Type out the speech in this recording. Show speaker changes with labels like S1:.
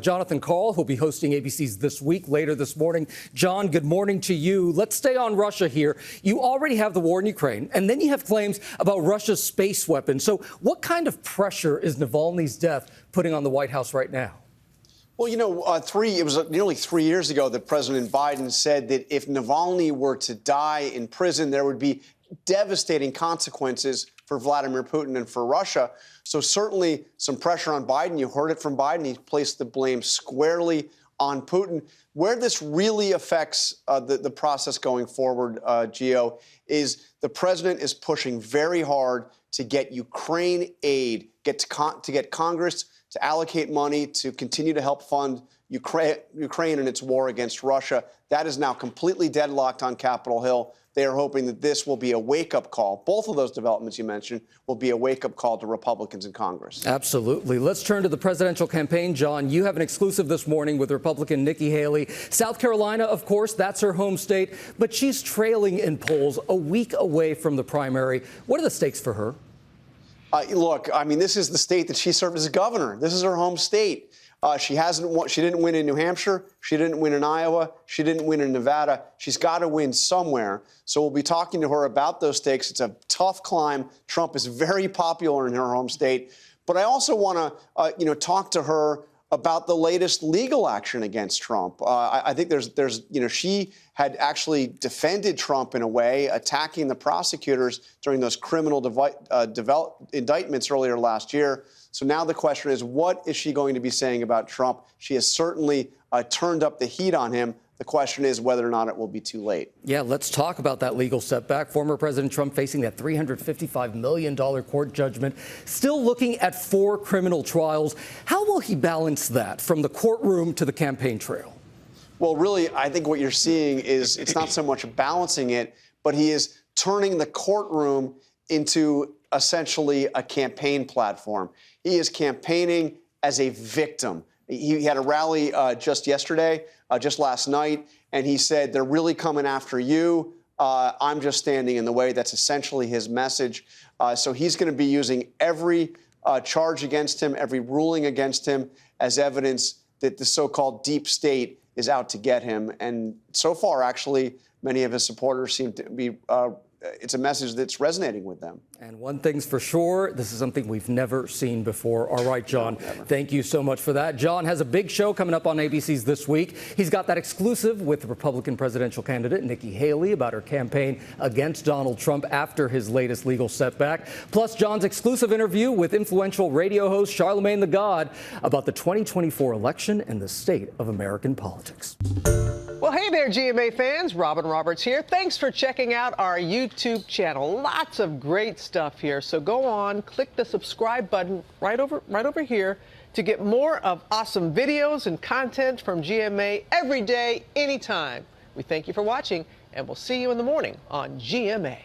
S1: Jon Karl, who'll be hosting ABC's This Week later this morning. John, good morning to you. Let's stay on Russia here. You already have the war in Ukraine, and then you have claims about Russia's space weapons. So what kind of pressure is Navalny's death putting on the White House right now?
S2: Well, you know, it was nearly 3 years ago that President Biden said that if Navalny were to die in prison, there would be devastating consequences for Vladimir Putin and for Russia. So certainly some pressure on Biden. You heard it from Biden. He placed the blame squarely on Putin. Where this really affects the process going forward, Gio, is the president is pushing very hard to get Ukraine aid, to get Congress to allocate money to continue to help fund Ukraine in its war against Russia. That is now completely deadlocked on Capitol Hill. They are hoping that this will be a wake-up call. Both of those developments you mentioned will be a wake-up call to Republicans in Congress.
S1: Absolutely. Let's turn to the presidential campaign. John, you have an exclusive this morning with Republican Nikki Haley. South Carolina, of course, that's her home state, but she's trailing in polls a week away from the primary. What are the stakes for her?
S2: Look, I mean, this is the state that she served as governor. This is her home state. She didn't win in New Hampshire. She didn't win in Iowa. She didn't win in Nevada. She's got to win somewhere. So we'll be talking to her about those stakes. It's a tough climb. Trump is very popular in her home state. But I also want to, talk to her about the latest legal action against Trump. I think she had actually defended Trump in a way, attacking the prosecutors during those criminal indictments earlier last year. So now the question is, what is she going to be saying about Trump? She has certainly turned up the heat on him. The question is whether or not it will be too late.
S1: Yeah, let's talk about that legal setback. Former President Trump facing that $355 million court judgment, still looking at 4 criminal trials. How will he balance that from the courtroom to the campaign trail?
S2: Well, really, I think what you're seeing is it's not so much balancing it, but he is turning the courtroom into essentially a campaign platform. He is campaigning as a victim. He had a rally just last night, and he said, they're really coming after you. I'm just standing in the way. That's essentially his message. So he's going to be using every charge against him, every ruling against him as evidence that the so-called deep state is out to get him. And so far, actually, many of his supporters seem to be it's a message that's resonating with them.
S1: And one thing's for sure, this is something we've never seen before. All right, John, thank you so much for that. John has a big show coming up on ABC's This Week. He's got that exclusive with Republican presidential candidate Nikki Haley about her campaign against Donald Trump after his latest legal setback. Plus, John's exclusive interview with influential radio host Charlemagne the God about the 2024 election and the state of American politics.
S3: Well, hey there, GMA fans. Robin Roberts here. Thanks for checking out our YouTube channel. Lots of great stuff here. So go on, click the subscribe button right over here to get more of awesome videos and content from GMA every day, anytime. We thank you for watching, and we'll see you in the morning on GMA.